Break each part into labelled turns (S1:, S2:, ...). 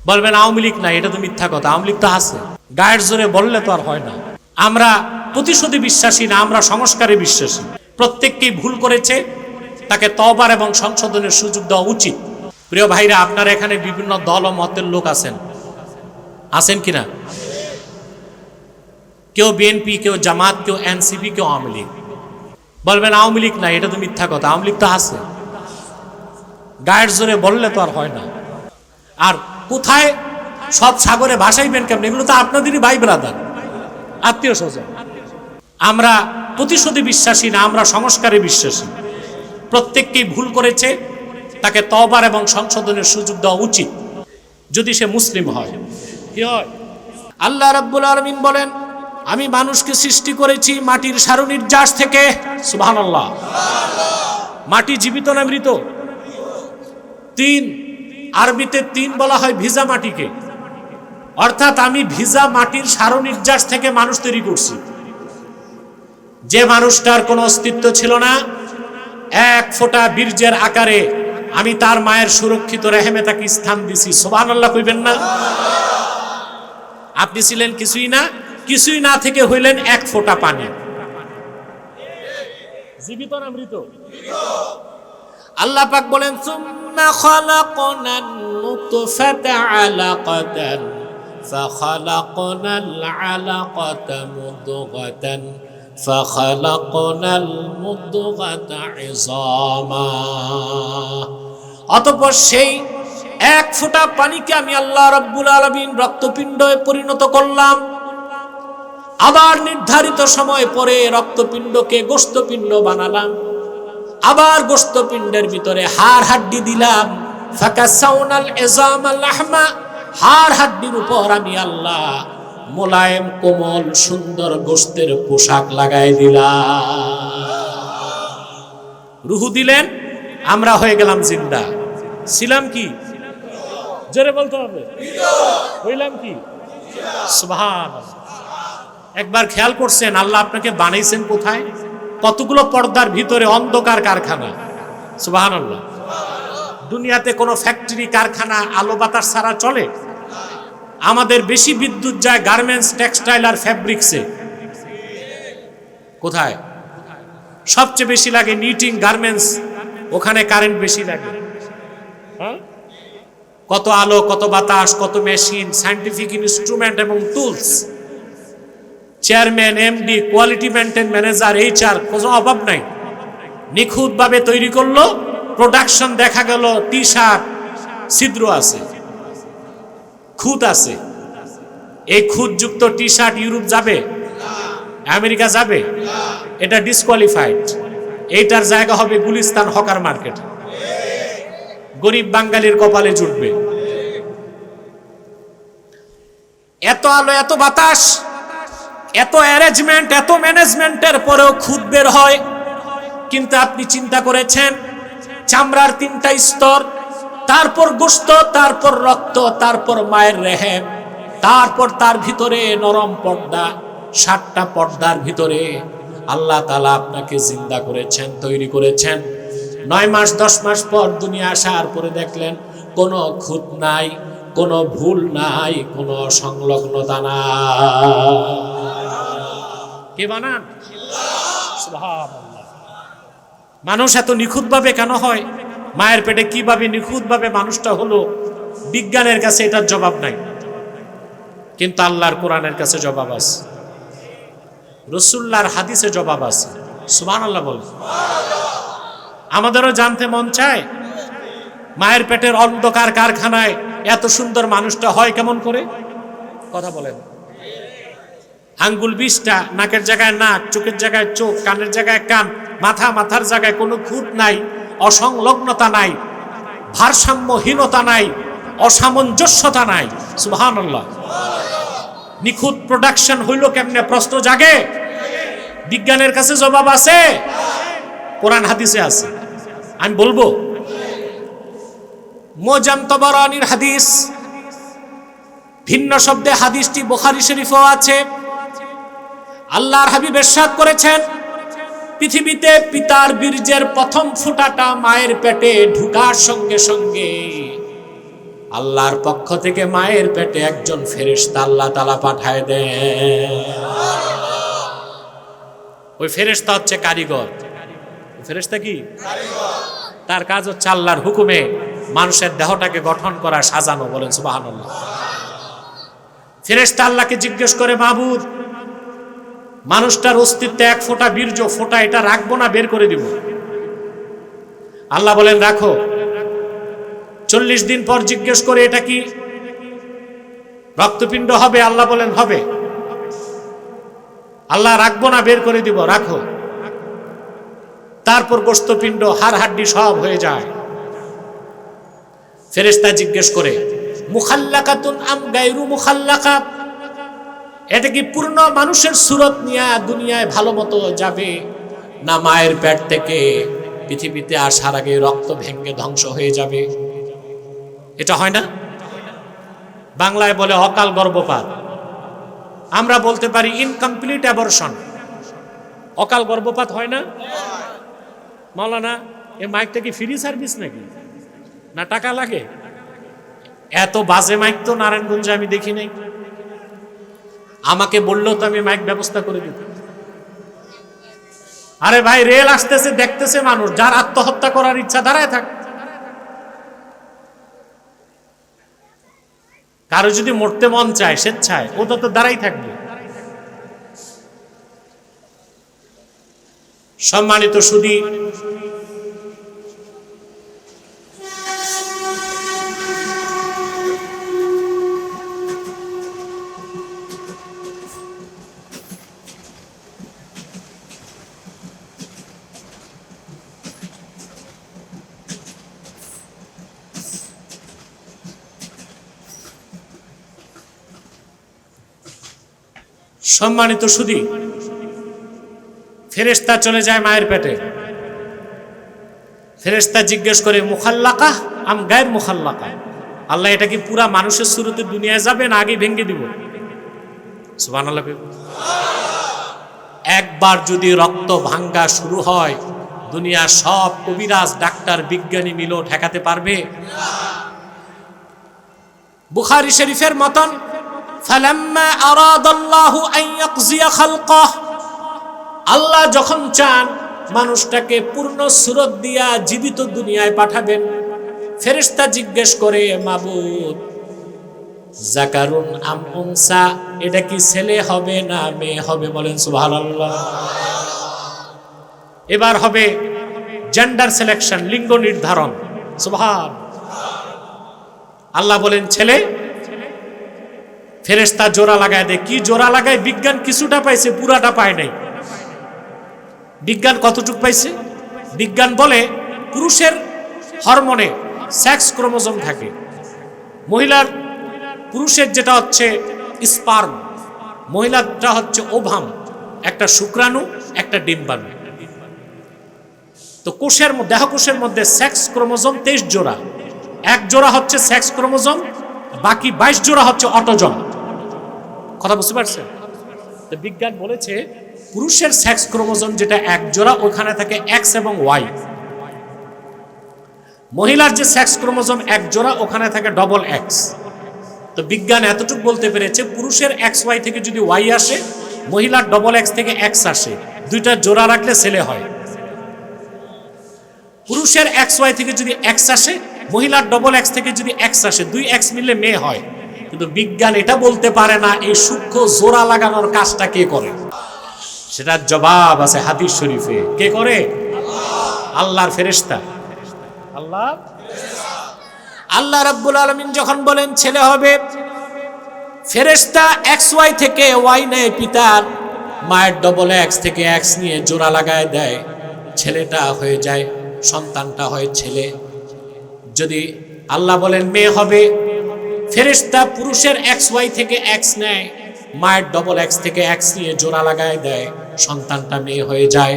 S1: বলবেন আওয়ামী লীগ নাই, এটা তো মিথ্যা কথা। আওয়ামী লীগ তো আছে, গায়ের জোরে বললে তো আর হয় না। আমরা প্রতিশোধে বিশ্বাসী না, আমরা সংস্কারে বিশ্বাসী। প্রত্যেককেই ভুল করেছে, তাকে তওবার এবং সংশোধনের সুযোগ দেওয়া উচিত। প্রিয় ভাইরা, আপনারা এখানে বিভিন্ন দল ও মতের লোক আছেন কিনা? কেউ বিএনপি, কেউ জামাত, কেউ এনসিপি, কেউ আওয়ামী লীগ। বলবেন আওয়ামী লীগ নাই, এটা তো মিথ্যা কথা। আওয়ামী লীগ তো আছে, গায়ের জোরে বললে তো আর হয় না। আর কোথায় সব সাগরে ভাসাইবেন কেমন? এগুলো তো আপনাদেরই ভাই ব্রাদার, আত্মীয় স্বজন। আমরা প্রতিশোধে বিশ্বাসী না, আমরা সংস্কারে বিশ্বাসী। প্রত্যেককেই ভুল করেছে, তাকে তওবার এবং সংশোধনের সুযোগ দেওয়া উচিত, যদি সে মুসলিম হয়। কি হয়? আল্লাহ রাব্বুল আলামিন বলেন, আমি মানুষকে সৃষ্টি করেছি মাটির সারনির্যাস থেকে। সুবহানাল্লাহ। মাটি জীবিত না মৃত? তিন, আরবিতে তিন বলা হয় ভিজা মাটিকে, অর্থাৎ আমি ভিজা মাটির সারনির্যাস থেকে মানুষ তৈরি করছি। যে মানুষটার কোনো অস্তিত্ব ছিল না, এক ফোঁটা বীর্যের আকারে আমি তার মায়ের সুরক্ষিত রেহেমে তাকে স্থান দিছি। সুবহানাল্লাহ কইবেন না? আপনি ছিলেন কিছুই না থেকে হইলেন এক ফোঁটা পানি। জীবিত না মৃত? আল্লাহ পাক বলেন, সুম্মা খালাকনান নুতফাতা আলাকাতান ফাখালাকনাল আলাকাতা মুদগাতান ফাখালাকনাল মুদগাতা ইযামা। অতঃপর সেই এক ফোঁটা পানিকে আমি আল্লাহ রাব্বুল আলামিন রক্তপিণ্ডে পরিণত করলাম। আবার নির্ধারিত সময় পরে রক্তপিণ্ডকে গোশতপিণ্ড বানালাম। আবার গোশতপিণ্ডের ভিতরে হাড় হাড্ডি দিলাম। ফাকাসাউনাল ইযামা লাহমা, হাড় হাড্ডির উপর আমি আল্লাহ মোলায়েম কোমল সুন্দর গোশতের পোশাক লাগাই দিলাম। রূহ দিলেন, আমরা হয়ে গেলাম জিন্দা। ছিলাম কি? জোরে বলতে হবে। হইলাম কি? সুবহানাল্লাহ। একবার খেয়াল করছেন আল্লাহ আপনাকে বানাইছেন কোথায়? কতগুলো পর্দার ভিতরে, অন্ধকার কারখানা। সুবহানাল্লাহ। দুনিয়াতে কোনো ফ্যাক্টরি, কারখানা আলো বাতাস ছাড়া চলে? আমাদের বেশি বিদ্যুৎ যায় গার্মেন্টস, টেক্সটাইল আর ফ্যাব্রিক্সে। কোথায় সবচেয়ে বেশি লাগে? নিটিং, গার্মেন্টস, ওখানে কারেন্ট বেশি লাগে। হ্যাঁ, কত আলো, কত বাতাস, কত মেশিন, সায়েন্টিফিক ইনস্ট্রুমেন্ট এবং tools. Chairman, MD, quality maintain manager, HR, কোনো অভাব নাই। নিখুঁতভাবে তৈরি করলো, প্রোডাকশন দেখা গেল টি শার্ট ছিদ্র আছে, খুঁত আছে। এই খুঁতযুক্ত টি শার্ট ইউরোপ যাবে? আমেরিকা যাবে? এটা ডিসকোয়ালিফাইড। এইটার জায়গা হবে গুলিস্তান হকার মার্কেট। গরিব বাঙালির কপালে জুটবে। এত আলো, এত বাতাস, এত অ্যারেঞ্জমেন্ট, এত ম্যানেজমেন্টের পরেও খুদ বের হয়। কিন্তু আপনি চিন্তা করেছেন, চামড়ার 3টা স্তর, তারপর গোশত, তারপর রক্ত, তারপর মায়ের রেহেম, তারপর তার ভিতরে নরম পর্দা। 7টা পর্দার ভিতরে আল্লাহ তাআলা আপনাকে জিন্দা করেছেন, তৈরি করেছেন। 9 মাস 10 মাস পর দুনিয়া আসার পরে দেখলেন কোনো খুঁত নাই, কোনো ভুল নাই, কোনো সংলগ্নতা নাই। কে বানান? সুবহানাল্লাহ। মানুষ এত নিখুঁতভাবে কেন হয়? মায়ের পেটে কিভাবে নিখুঁতভাবে মানুষটা হলো, বিজ্ঞানের কাছে এটার জবাব নাই, কিন্তু আল্লাহর কোরআনের কাছে জবাব আছে, রাসূলুল্লাহর হাদিসে জবাব আছে। সুবহানাল্লাহ বল। আমাদেরও জানতে মন চায়, মায়ের পেটের অন্ধকার কারখানায় এত সুন্দর মানুষটা হয় কেমন করে? কথা বলেন। আঙ্গুল 20টা, নাকের জায়গায় নাক, চোখের জায়গায় চোখ, কানের জায়গায় কান, মাথার জায়গায় কোনো খুঁত নাই, অসংলগ্নতা নাই, ভারসাম্যহীনতা নাই, অসামঞ্জস্যতা নাই। সুবহানাল্লাহ। নিখুঁত প্রোডাকশন হইল কেমনে? প্রশ্ন জাগে। বিজ্ঞানের কাছে জবাব আছে, কোরআন হাদিসে আছে। আমি বলবো, মুজাম তাবারানির হাদিস, ভিন্ন শব্দে হাদিসটি বুখারী শরীফেও আছে। আল্লাহর হাবিব ইরশাদ করেছেন, পৃথিবীতে পিতার বীর্যের প্রথম ফোঁটাটা মায়ের পেটে ঢুকার সঙ্গে সঙ্গে আল্লাহর পক্ষ থেকে মায়ের পেটে একজন ফেরেশতা আল্লাহ তাআলা পাঠায় দেন। ওই ফেরেশতা হচ্ছে কারিগর। ফেরেশতা কি কারিগর? তার কাজ হচ্ছে আল্লাহর হুকুমে মানুষের দেহটাকে গঠন করা, সাজানো। বলেন সুবহানাল্লাহ। ফেরেশতা আল্লাহকে জিজ্ঞেস করে, মাবুদ, মানুষটার অস্তিত্বে এক ফোঁটা বীর্য, ফোঁটা এটা রাখবো না বের করে দিব? আল্লাহ বলেন রাখো। 40 দিন পর জিজ্ঞেস করে, এটা কি রক্তপিণ্ড হবে? আল্লাহ বলেন হবে। আল্লাহ রাখবো না বের করে দিব, রাখো। তারপর গোশতপিণ্ড, হাড় হাড্ডি সব হয়ে যায়। ফেরেশতা জিজ্ঞেস করে, মুখাল্লাকাতুন আম গায়রু মুখাল্লাকা, এটা কি পূর্ণ মানুষের সুরত নিয়ে দুনিয়ায় ভালো মতো যাবে, না মায়ের পেট থেকে পৃথিবীতে আসার আগে রক্ত ভেঙে ধ্বংস হয়ে যাবে? এটা হয় না? বাংলায় বলে অকাল গর্ভপাত, আমরা বলতে পারি ইনকমপ্লিট অ্যাবর্শন। অকাল গর্ভপাত হয় না? মাওলানা, এ মাইকটা কি ফ্রি সার্ভিস নাকি, না টাকা লাগে? এত বাজে মাইক তো নারায়ণগঞ্জে আমি দেখি নাই। আমাকে বললেও তো আমি মাইক ব্যবস্থা করে দিত। আরে ভাই, রেল আসতেছে, দেখতেছে মানুষ, যার আত্মহত্যা করার ইচ্ছা দাঁড়ায় থাক। কারো যদি মরতে মন চায় স্বেচ্ছায়, ও তো দাঁড়াই থাকবে। সম্মানিত সুধী, সম্মানিত সুধী, ফেরেশতা চলে যায় মায়ের পেটে। ফেরেশতা জিজ্ঞেস করে, মুখাল্লাকা আম গায়র মুখাল্লাকা, আল্লাহ এটা কি পুরা মানুষের সুরতে দুনিয়ায় যাবে, না আগে ভেঙে দিব? সুবহানাল্লাহ। একবার যদি রক্ত ভাঙ্গা শুরু হয়, দুনিয়া সব কবিরাজ, ডাক্তার, বিজ্ঞানী মিলেও ঠেকাতে পারবে? বুখারী শরীফের মতন, ফালাম্মা আরাদাল্লাহু আন ইয়াকজিয়া খালকাহ, আল্লাহ যখন চান মানুষটাকে পূর্ণ সুরত দিয়া জীবিত দুনিয়ায় পাঠাবেন, ফেরেশতা জিজ্ঞেস করে, মাবুদ, যাকারুন আম উনসা, এটা কি ছেলে হবে না মেয়ে হবে? বলেন সুবহানাল্লাহ। এবার হবে জেন্ডার সিলেকশন, লিঙ্গ নির্ধারণ। সুবহান। আল্লাহ বলেন ছেলে। ফেরেশতা জোড়া লাগায় দেয়। কি জোড়া লাগায়? বিজ্ঞান কিছুটা পাইছে, পুরাটা পায় নাই। বিজ্ঞান কতটুকু পাইছে? বিজ্ঞান বলে পুরুষের হরমোনে সেক্স ক্রোমোজোম থাকে, মহিলার, পুরুষের যেটা হচ্ছে স্পার্ম, মহিলারটা হচ্ছে ওভাম, একটা শুক্রাণু, একটা ডিম্বাণু। তো কোষের, দেহকোষের মধ্যে সেক্স ক্রোমোজোম 23 জোড়া। এক জোড়া হচ্ছে সেক্স ক্রোমোজোম, বাকি 22 জোড়া হচ্ছে অটোজোম। কথা বুঝতে পারছেন? তো বিজ্ঞান বলেছে পুরুষের সেক্স ক্রোমোজোম যেটা এক জোড়া, ওখানে থাকে এক্স এবং ওয়াই। মহিলার যে সেক্স ক্রোমোজোম এক জোড়া, ওখানে থাকে ডবল এক্স। তো বিজ্ঞান এতটুকু বলতে পেরেছে, পুরুষের এক্স ওয়াই থেকে যদি ওয়াই আসে, মহিলার ডবল এক্স থেকে এক্স আসে, দুইটা জোড়া রাখলে ছেলে হয়। পুরুষের এক্স ওয়াই থেকে যদি এক্স আসে, মহিলার ডবল এক্স থেকে যদি এক্স আসে, 2 এক্স মিললে মেয়ে হয়। কিন্তু বিজ্ঞান এটা বলতে পারে না এই সূক্ষ্ম জোড়া লাগানোর কাজটা কে করে। সেটার জবাব আছে হাদিস শরীফে। কে করে? আল্লাহর ফেরেশতা। আল্লাহ রাব্বুল আলামিন যখন বলেন ছেলে হবে, ফেরেশতা এক্স ওয়াই থেকে ওয়াই নেয়, পিতার মায়ের ডবল এক্স থেকে এক্স নিয়ে জোড়া লাগায় দেয়, ছেলেটা হয়ে যায়, সন্তানটা হয় ছেলে। যদি আল্লাহ বলেন মেয়ে হবে, ফেরেশতা পুরুষের এক্স ওয়াই থেকে এক্স নেয়, মায়ের ডবল এক্স থেকে এক্স নিয়ে জোড়া লাগায় দেয়, সন্তানটা মেয়ে হয়ে যায়।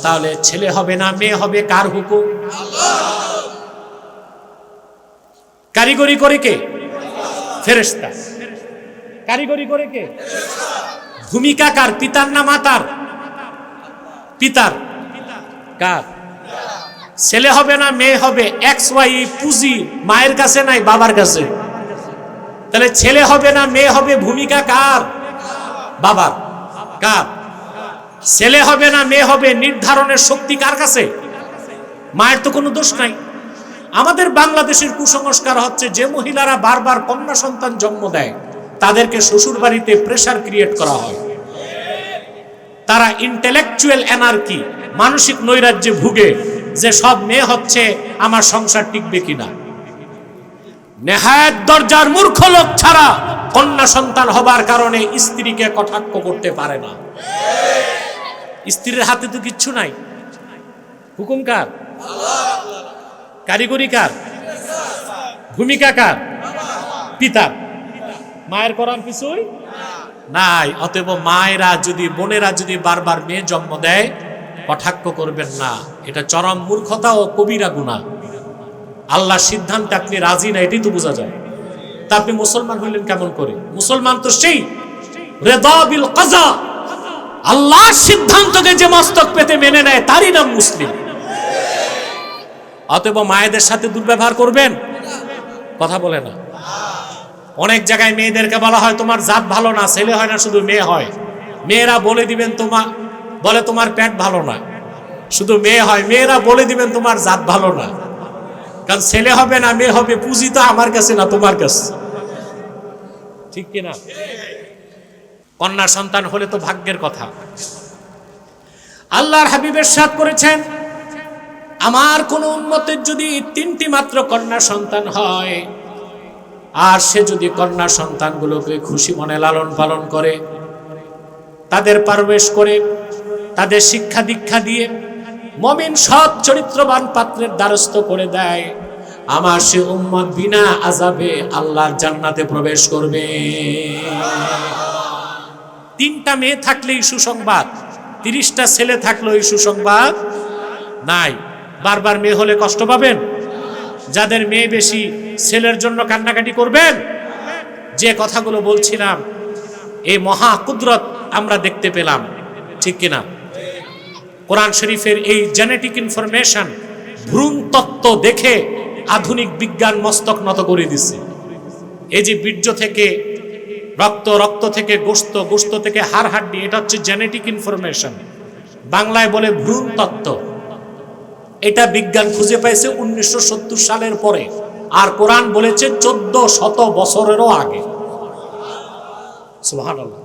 S1: তাহলে ছেলে হবে না মেয়ে হবে, কার হুকুম? কারিগরি করে কে? ফেরেশতা। কারিগরি করে কে? ভূমিকা কার? পিতার না মাতার? পিতার। কার? ছেলে হবে না মেয়ে হবে, এক্স ওয়াই পুঁজি মায়ের কাছে নাই বাবার কাছে। তাহলে ছেলে হবে না মেয়ে হবে ভূমিকা কার? বাবার। কার? ছেলে হবে না মেয়ে হবে নির্ধারণের শক্তি কার কাছে? মায়ের তো কোনো দোষ নাই। আমাদের বাংলাদেশের কুসংস্কার হচ্ছে যে মহিলারা বারবার কন্যা সন্তান জন্ম দেয় তাদেরকে শ্বশুর বাড়িতে প্রেসার ক্রিয়েট করা হয়। তারা ইন্টেলেকচুয়াল এনার্কি, মানসিক নৈরাজ্যে ভুগে যে সব মেয়ে হচ্ছে আমার সংসার টিকবে কিনা। নেহায়েত দরজার মূর্খ লোক ছাড়া কন্যা সন্তান হবার কারণে স্ত্রীকে কটাক্ষ করতে পারে না। স্ত্রীর হাতে তো কিচ্ছু নাই। হুকুম কার? কারিগরি কার? ভূমিকা কার? পিতার। মায়ের করার কিছুই নাই। অতএব মায়েরা যদি, বোনেরা যদি বারবার মেয়ে জন্ম দেয় কটাক্ষ করবেন না, এটা চরম মূর্খতা ও কবিরা গুনাহ। আল্লাহর সিদ্ধান্তে আপনি রাজি না, এটাই তো বোঝা যায়। তা আপনি মুসলমান হইলেন কেমন করে? মুসলমান তো সেই রিদা বিল কাজা, আল্লাহর সিদ্ধান্তকে যে মস্তক পেতে মেনে নেয় তারই নাম মুসলিম। অতএব মায়েদের সাথে দুর্ব্যবহার করবেন, কথা বলে না। অনেক জায়গায় মেয়েদেরকে বলা হয় তোমার জাত ভালো না, ছেলে হয় না শুধু মেয়ে হয়। মেয়েরা বলে দিবেন বলে তোমার পেট ভালো না, শুধু মেয়ে হয়। মেয়েরা বলে দিবেন তোমার জাত ভালো না, কারণ ছেলে হবে না মেয়ে হবে, পুঁজি তো আমার কাছে না তোমার কাছে। ঠিক কিনা? কন্যা সন্তান হলে তো ভাগ্যের কথা। আল্লাহর হাবিব ইরশাদ করেছেন, আমার কোন উম্মতের যদি 3টি মাত্র কন্যা সন্তান হয় আর সে যদি কন্যা সন্তানগুলোকে খুশি মনে লালন পালন করে, তাদের পারবেশ করে, তাদের শিক্ষা দীক্ষা দিয়ে মুমিন সৎ চরিত্রবান পাত্রের দ্বারস্থ করে দেয়, আমার সে উম্মত বিনা আযাবে আল্লাহর জান্নাতে প্রবেশ করবে। 3টা মেয়ে থাকলেই সুসংবাদ, 30টা ছেলে থাকলেই সুসংবাদ নাই। বারবার মেয়ে হলে কষ্ট পাবেন। যাদের মেয়ে বেশি ছেলের জন্য কান্নাকাটি করবেন। যে কথাগুলো বলছিলাম এই মহা কুদরত আমরা দেখতে পেলাম, ঠিক কিনা? কোরআন শরীফের এই জেনেটিক ইনফরমেশন, ভ্রূণ তত্ত্ব দেখে আধুনিক বিজ্ঞান মস্তক নত করে দিচ্ছে। এই যে বীর্য থেকে রক্ত, রক্ত থেকে গোশত, গোশত থেকে হাড় হাড্ডি, এটা হচ্ছে জেনেটিক ইনফরমেশন, বাংলায় বলে ভ্রূণ তত্ত্ব। এটা বিজ্ঞান খুঁজে পাইছে 1970 সালের পরে, আর কোরআন বলেছে 1400 বছরেরও আগে। সুবহানাল্লাহ।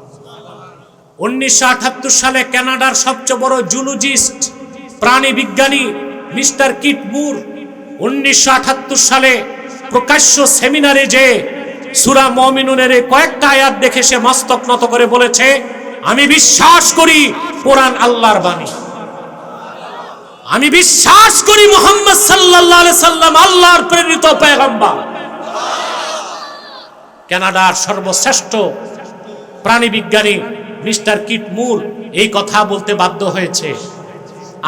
S1: 1978 সালে কানাডার সবচেয়ে বড় জুলজিস্ট, প্রাণী বিজ্ঞানী মিস্টার কিট মুর 1978 সালে প্রকাশ্য সেমিনারে যে সূরা মুমিনুনের কয়েকটা আয়াত দেখে সে মস্তক নত করে বলেছে, আমি বিশ্বাস করি কোরআন আল্লাহর বাণী, আমি বিশ্বাস করি মুহাম্মদ সাল্লাল্লাহু আলাইহি সাল্লাম আল্লাহর প্রেরিত পয়গম্বর। কানাডার সর্বশ্রেষ্ঠ প্রাণী বিজ্ঞানী মিস্টার কিট মুর এই কথা বলতে বাধ্য হয়েছে।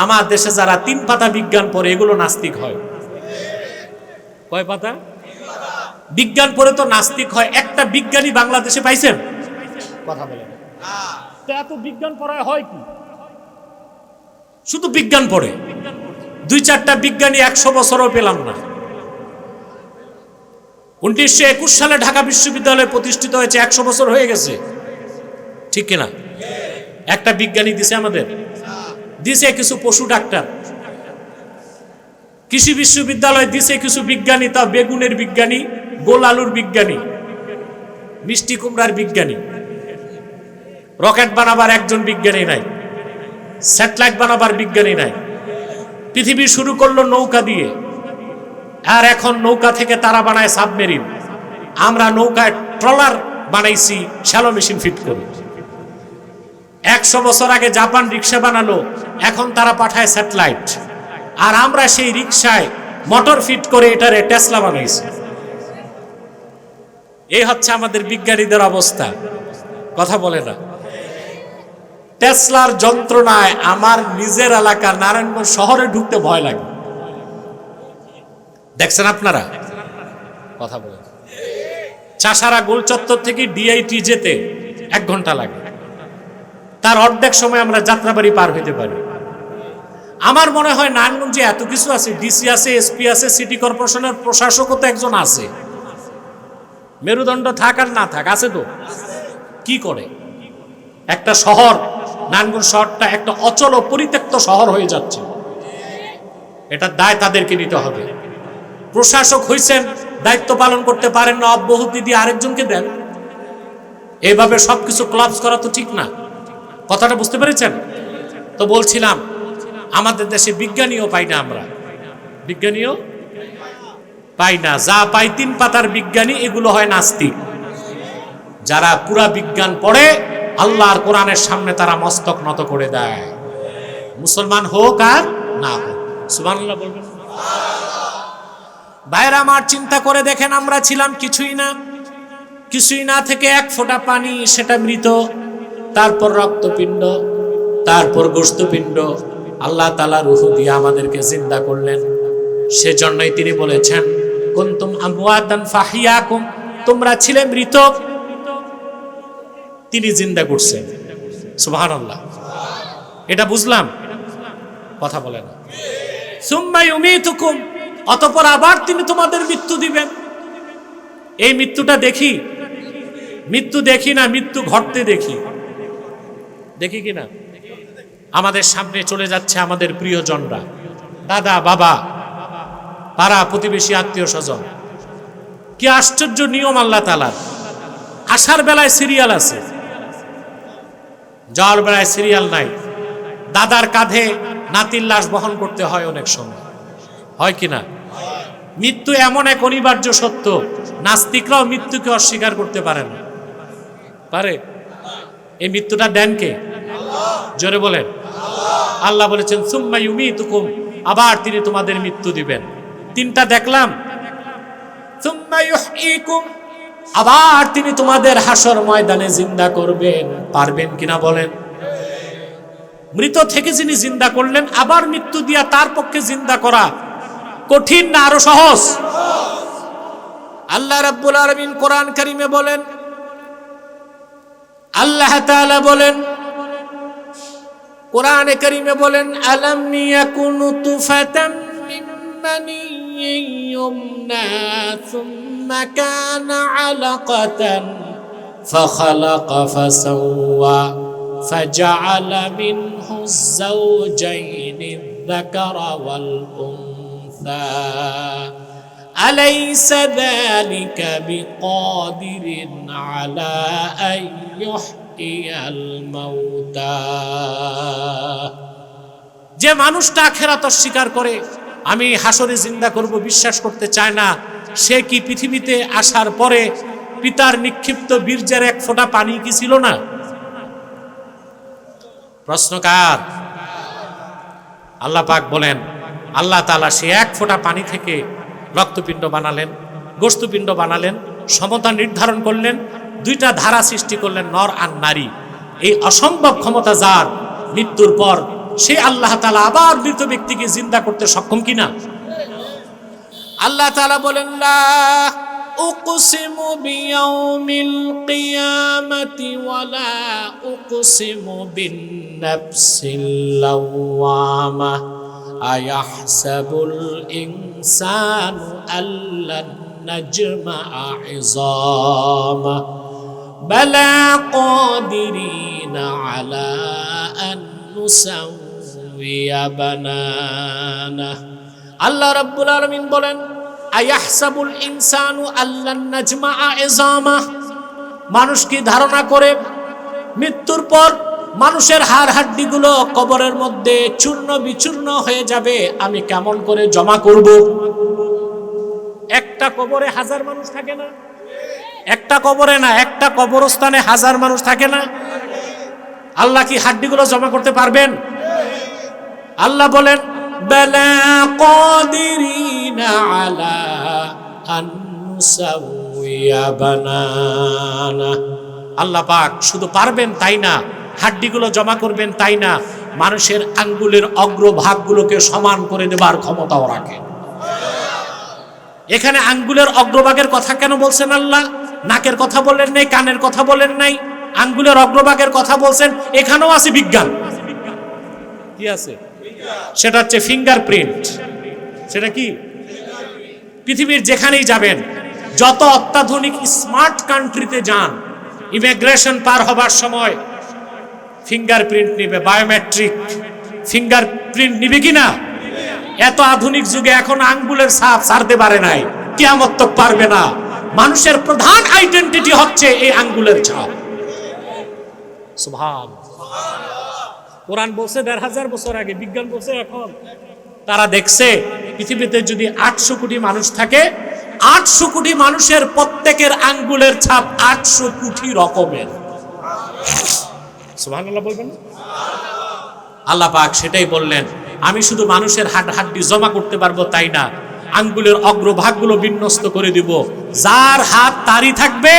S1: আমার দেশে যারা 3 পাতা বিজ্ঞান পড়ে এগুলো নাস্তিক হয়। কয় পাতা বিজ্ঞান পড়ে তো নাস্তিক হয়। একটা বিজ্ঞানী বাংলাদেশে পাইছেন? কথা বলেন। এত বিজ্ঞান পড়ায় হয় কি? শুধু বিজ্ঞান পড়ে 2-4টা বিজ্ঞানী 100 বছরও পেলাম না। 1921 সালে ঢাকা বিশ্ববিদ্যালয় প্রতিষ্ঠিত হয়েছে, 100 বছর হয়ে গেছে, ঠিক কিনা? একটা বিজ্ঞানী দিছে আমাদের, দিছে কিছু পশু ডাক্তার। কৃষি বিশ্ববিদ্যালয় দিছে কিছু বিজ্ঞানী, তা বেগুনের বিজ্ঞানী, গোল আলুর বিজ্ঞানী, মিষ্টি কুমড়ার বিজ্ঞানী। রকেট বানাবার একজন বিজ্ঞানী নাই, স্যাটেলাইট বানাবার বিজ্ঞানী নাই। পৃথিবী শুরু করলো নৌকা দিয়ে, আর এখন নৌকা থেকে তারা বানায় সাবমেরিন। আমরা নৌকায় ট্রলার বানাইছি শ্যালো মেশিন ফিট করে। 100 বছর আগে জাপান রিক্সা বানালো, এখন তারা পাঠায় স্যাটেলাইট, আর আমরা সেই রিক্সায় মোটর ফিট করে এটারে টেসলা বানাইছি। এই হচ্ছে আমাদের বিজ্ঞানীদের অবস্থা, কথা বলে না। টেসলার যন্ত্রণায় আমার নিজের এলাকার নারায়ণগঞ্জ শহরে ঢুকতে ভয় লাগে। দেখছেন আপনারা? কথা বলে। চাষারা গোল চত্বর থেকে ডিআইটি যেতে 1 ঘন্টা লাগে, তার অর্ধেক সময় আমরা যাত্রাবাড়ি পার হইতে পারি। আমার মনে হয় নারায়ণগঞ্জে এত কিছু আছে, ডিসি আছে, এসপি আছে, সিটি কর্পোরেশনের প্রশাসকও তো একজন আছে। মেরুদণ্ড থাক আর না থাক, আছে তো। কি করে একটা শহর, নারায়ণগঞ্জ শহরটা একটা অচল ও পরিত্যক্ত শহর হয়ে যাচ্ছে। এটা দায় তাদেরকে নিতে হবে। প্রশাসক হইছেন, দায়িত্ব পালন করতে পারেন না, অব্যাহতি দিয়ে আরেকজনকে দেন। এইভাবে সবকিছু ক্লাবস করা তো ঠিক না। কথাটা বুঝতে পেরেছেন? তো বলছিলাম আমাদের দেশে বিজ্ঞানীও পাই না, আমরা বিজ্ঞানীও পাই না। যা পাই 3 পাতার বিজ্ঞানী, এগুলো হয় নাস্তিক। যারা পুরা বিজ্ঞান পড়ে আল্লাহর কোরআনের সামনে তারা মস্তক নত করে দেয়, মুসলমান হোক আর না হোক। সুবহানাল্লাহ বলবেন। ভাইরা আমার, চিন্তা করে দেখেন, আমরা ছিলাম কিছুই না, কিছুই না থেকে 1 ফোঁটা পানি, সেটা মৃত, তারপর রক্তপিণ্ড, তারপর গোশতপিণ্ড। আল্লাহ তাআলা রূহ দিয়ে আমাদেরকে জিন্দা করলেন। সেজন্যই তিনি বলেছেন, কুনতুম আমওয়াতান ফাহিয়াকুম, তোমরা ছিলে মৃত, তিনি জিন্দা করছেন। সুবহানাল্লাহ। এটা বুঝলাম? কথা বলে না। সুম্মা ইউমিতুকুম, অতঃপর আবার তিনি তোমাদের মৃত্যু দিবেন। এই মৃত্যুটা দেখি? মৃত্যু দেখি না, মৃত্যু ঘটতে দেখি। দেখি কিনা? আমাদের সামনে চলে যাচ্ছে আমাদের প্রিয়জনরা, দাদা, বাবা, পাড়া প্রতিবেশী, আত্মীয় স্বজন। কি আশ্চর্য নিয়ম আল্লাহ তাআলার। আসার বেলায় সিরিয়াল আছে, যাওয়ার বেলায় সিরিয়াল নাই। দাদার কাঁধে নাতির লাশ বহন করতে হয় অনেক সময়, হয় কিনা? মৃত্যু এমন এক অনিবার্য সত্য, নাস্তিকরাও মৃত্যুকে অস্বীকার করতে পারে না। পারে? এই মৃত্যুটা দেন কে? জোরে বলেন। আল্লাহ বলেছেন সুম্মা ইউমিতুকুম, আবার তিনি তোমাদের মৃত্যু দিবেন। 3টা দেখলাম। সুম্মা ইউহয়িকুম, আবার তিনি তোমাদের হাসর ময়দানে জিন্দা করবেন। পারবেন কিনা বলেন? মৃত থেকে যিনি জিন্দা করলেন, আবার মৃত্যু দিয়া তার পক্ষে জিন্দা করা কঠিন না আরো সহজ? আল্লাহ রাব্বুল আলামিন কোরআন কারীমে বলেন, আল্লাহ তাআলা বলেন, কোরআনে কারীমে বলেন, আলাম ইয়াকুন তুফাতাম মিন মানিয়্যিন ইউমনা সুম্মা কানা আলাকাতান ফাখালাকা ফাসাওয়া ফাজআলা মিনহু যাওজাইনি যাকারা ওয়াল উনসা আলাইসা যালিকা বিকাদিরিন আলা আন ইউহইয়াল মাউতা। যে মানুষটা আখিরাত অস্বীকার করে, আমি হাসরে জিন্দা করব বিশ্বাস করতে চায় না, সে কি পৃথিবীতে আসার পরে পিতার নিক্ষিপ্ত বীর্যের 1 ফোঁটা পানি কি ছিল না? প্রশ্নকার। আল্লাহ পাক বলেন, আল্লাহ তাআলা সে 1 ফোঁটা পানি থেকে রক্তপিণ্ড বানালেন, গোশতপিণ্ড বানালেন, সমতা নির্ধারণ করলেন, 2টা ধারা সৃষ্টি করলেন, নর আর নারী। এই অসম্ভব ক্ষমতা যার, মৃত্যুর পর সে আল্লাহ তাআলা আবার মৃত ব্যক্তিকে জিন্দা করতে সক্ষম কিনা? আল্লাহ তাআলা বলেন, লা উকসিমু বিয়াউমিল কিয়ামাতি ওয়ালা উকসিমু বিন নাফসিল লাওয়ামা আয়াহসাবুল ইনসানু আল্লান নাজমা'a 'ইযামা বালা কাদিরিনা আলা আন নুসাউইয়া বানানা। আল্লাহ রাব্বুল আলামিন বলেন, আয়াহসাবুল ইনসানু আল্লান নাজমা'a 'ইযামা, মানুষ কি ধারণা করে মৃত্যুর পর মানুষের হাড় হাড্ডিগুলো কবরের মধ্যে চূর্ণ বিচূর্ণ হয়ে যাবে, আমি কেমন করে জমা করব? একটা কবরে 1000 মানুষ থাকে না? একটা কবরে না, একটা কবরস্থানে 1000 মানুষ থাকে না? আল্লাহ কি হাড্ডিগুলো জমা করতে পারবেন? আল্লাহ বলেন, বালা কাদিরিনা আলা আন নুসাউইয়া বানানা। আল্লাহ পাক শুধু পারবেন তাই না, হাড্ডিগুলো জমা করবেন তাই না, মানুষের আঙ্গুলের অগ্রভাগগুলোকে সমান করে দেবার ক্ষমতাও রাখেন। এখানে আঙ্গুলের অগ্রভাগের কথা কেন বলছেন আল্লাহ? নাকের কথা বলেন নাই, কানের কথা বলেন নাই, আঙ্গুলের অগ্রভাগের কথা বলছেন। এখানেও আছে বিজ্ঞান। কি আছে? সেটা হচ্ছে ফিঙ্গারপ্রিন্ট। সেটা কি? পৃথিবীর যেখানেই যাবেন, যত অত্যাধুনিক স্মার্ট কান্ট্রিতে যান, ইমিগ্রেশন পার হবার সময় ফিঙ্গারপ্রিন্ট নিবে, বায়োমেট্রিক ফিঙ্গারপ্রিন্ট নিবে কিনা? এত আধুনিক যুগে এখন আঙ্গুলের ছাপ ছাড়তে পারে নাই, কিয়ামত তক পারবে না। মানুষের প্রধান আইডেন্টিটি হচ্ছে এই আঙ্গুলের ছাপ। সুবহানাল্লাহ। কোরআন বলছে ১৫০০ বছর আগে, বিজ্ঞান বলছে এখন। তারা দেখছে পৃথিবীতে যদি ৮০০ কোটি মানুষ থাকে, ৮০০ কোটি মানুষের প্রত্যেকের আঙ্গুলের ছাপ ৮০০ কোটি রকমের। সুবহানাল্লাহ বলবেন? আল্লাহ পাক সেটাই বললেন, আমি শুধু মানুষের হাড্ডি জমা করতে পারবো তাই না, আঙ্গুলের অগ্রভাগগুলো বিন্যস্ত করে দিব। যার হাত তারই থাকবে,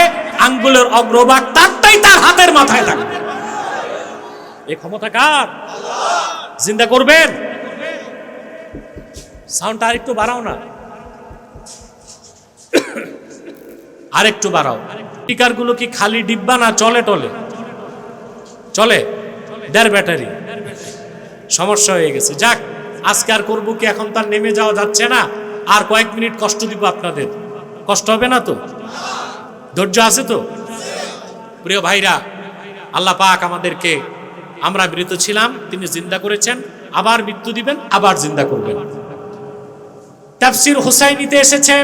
S1: আঙ্গুলের অগ্রভাগ তারটাই তার হাতের মাথায় থাকবে। এই ক্ষমতা কার? জিন্দা করবেন? সাউন্ডটা আরেকটু বাড়াও না, আরেকটু বাড়াও। স্পিকার গুলো কি খালি ডিব্বা না চলে টলে? চলে, ১.৫ ব্যাটারি। সমস্যা হয়ে গেছে। যাক, আজকে আর করবো কি, এখন তার নেমে যাওয়া যাচ্ছে না। আর কয়েক মিনিট কষ্ট দিব আপনাদের, কষ্ট হবে না তো? ধৈর্য আছে তো? প্রিয় ভাইরা, আল্লাহ পাক আমাদেরকে, আমরা মৃত ছিলাম, তিনি জিন্দা করেছেন, আবার মৃত্যু দিবেন, আবার জিন্দা করবেন। তাফসীর হুসাইনিতে এসেছে,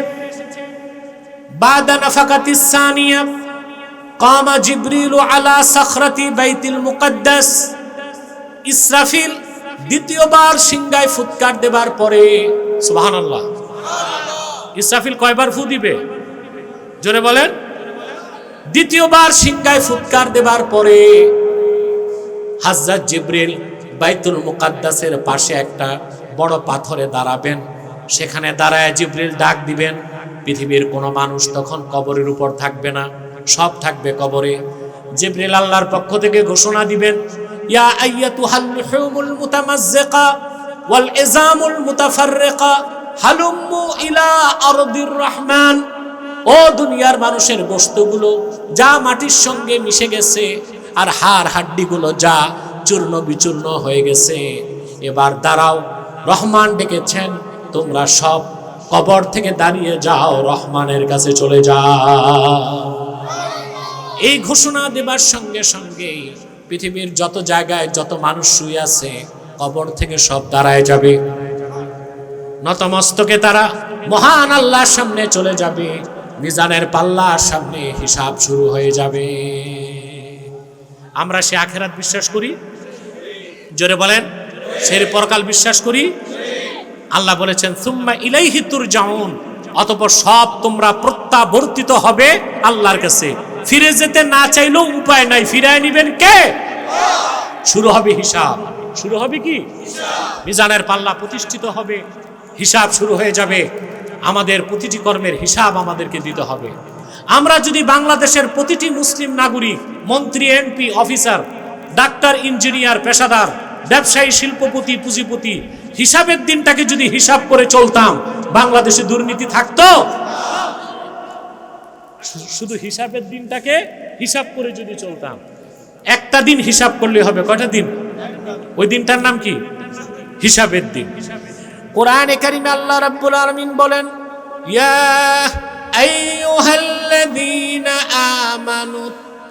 S1: বাদা নাফাকাতিস সানিয়া কামা জিবরিল আলা সাখরাতি বাইতুল মুকদ্দাস। ইসরাফিল দ্বিতীয়বার সিংহায় ফুৎকার দেবার পরে, সুবহানাল্লাহ, ইসরাফিল কয়বার ফু দিবে? জোরে বলেন। দ্বিতীয়বার সিংহায় ফুৎকার দেবার পরে হযরত জিবরিল বাইতুল মুকদ্দাসের পাশে একটা বড় পাথরে দাঁড়াবেন। সেখানে দাঁড়ায় জিবরিল ডাক দিবেন। পৃথিবীর কোনো মানুষ তখন কবরের উপর থাকবে না, সব থাকবে কবরে। জিবরিল আল্লাহর পক্ষ থেকে ঘোষণা দিবেন, ইয়া আইয়াতুহাল লুহুমুল মুতামাজ্জিকা ওয়াল ইজামুল মুতাফাররিকা হালুম্মু ইলা আরদির রহমান। ও দুনিয়ার মানুষের গোশতগুলো যা মাটির সঙ্গে মিশে গেছে, আর হাড় হাড্ডিগুলো যা চূর্ণ বিচূর্ণ হয়ে গেছে, এবার দাঁড়াও, রহমান ডেকেছেন, তোমরা সব কবর থেকে দাঁড়িয়ে যাও, রহমানের কাছে চলে যাও। এই ঘোষণা দেবার সঙ্গে সঙ্গে পৃথিবীর যত জায়গায় যত মানুষ শুয়ে আছে, কবর থেকে সব দাঁড়ায় যাবে। নতমস্তকে তারা মহান আল্লাহর সামনে চলে যাবে। মিজানের পাল্লার সামনে হিসাব শুরু হয়ে যাবে। আমরা সে আখিরাত বিশ্বাস করি? জোরে বলেন। সে পরকাল বিশ্বাস করি? আল্লাহ বলেছেন, সুম্মা ইলাইহি তুরজাউন, অতঃপর সব তোমরা প্রত্যাবর্তিত হবে আল্লাহর কাছে। ফিরে যেতে না চাইলেও উপায় নাই, ফিরায় নিবেন কে? শুরু হবে হিসাব। শুরু হবে কি? মিজানের পাল্লা প্রতিষ্ঠিত হবে, হিসাব শুরু হয়ে যাবে। আমাদের প্রতিটি কর্মের হিসাব আমাদেরকে দিতে হবে। আমরা যদি বাংলাদেশের প্রতিটি মুসলিম নাগরিক, মন্ত্রী, এমপি, অফিসার, ডাক্তার, ইঞ্জিনিয়ার, পেশাদার, ব্যবসায়ী, শিল্পপতি, পুঁজিপতি, হিসাবের দিনটাকে যদি হিসাব করে চলতাম, বাংলাদেশে দুর্নীতি থাকতো? শুধু হিসাবের দিনটাকে হিসাব করে যদি চলতাম, একটা দিন হিসাব করলে হবে। কয়টা দিন? ওই দিনটার নাম কি? হিসাবের দিন। কোরআনে কারিমে আল্লাহ রাব্বুল আলামিন বলেন, ইয়া আইয়ুহাল্লাযীনা আমানু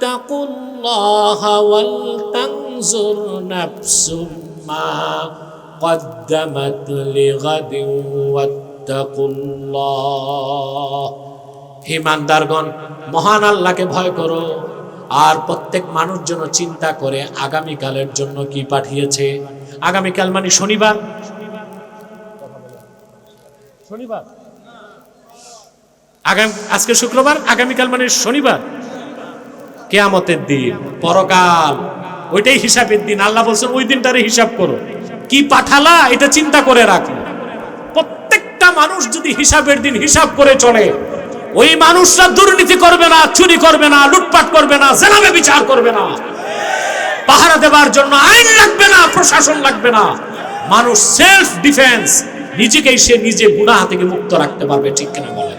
S1: তাকুল্লাহা ওয়াল তানজুর নাফসুম মা কদ্দামাত লিগাদিন ওয়াত্তাকুল্লাহ। ঈমানদারগণ, মহান আল্লাহকে ভয় করো, আর প্রত্যেক মানুষ যেন চিন্তা করে আগামীকালের জন্য কি পাঠিয়েছে। আগামীকাল মানে শনিবার। শনিবার, আজকে শুক্রবার, আগামীকাল মানে শনিবার, কিয়ামতের দিন, পরকাল, ওইটাই হিসাবের দিন। আল্লাহ বলছেন ওই দিনটারে হিসাব করো, কি পাঠালা এটা চিন্তা করে রাখো। প্রত্যেকটা মানুষ যদি হিসাবের দিন হিসাব করে চলে, ওই মানুষরা দুর্নীতি করবে না, চুরি করবে না, লুটপাট করবে না, জেনাবে বিচার করবে না, পাহারা দেবার জন্য আইন লাগবে না, প্রশাসন লাগবে না। মানুষ সেলফ ডিফেন্স, নিজেকেই সে নিজে গুনাহ থেকে মুক্ত রাখতে পারবে। ঠিক কিনা বলে?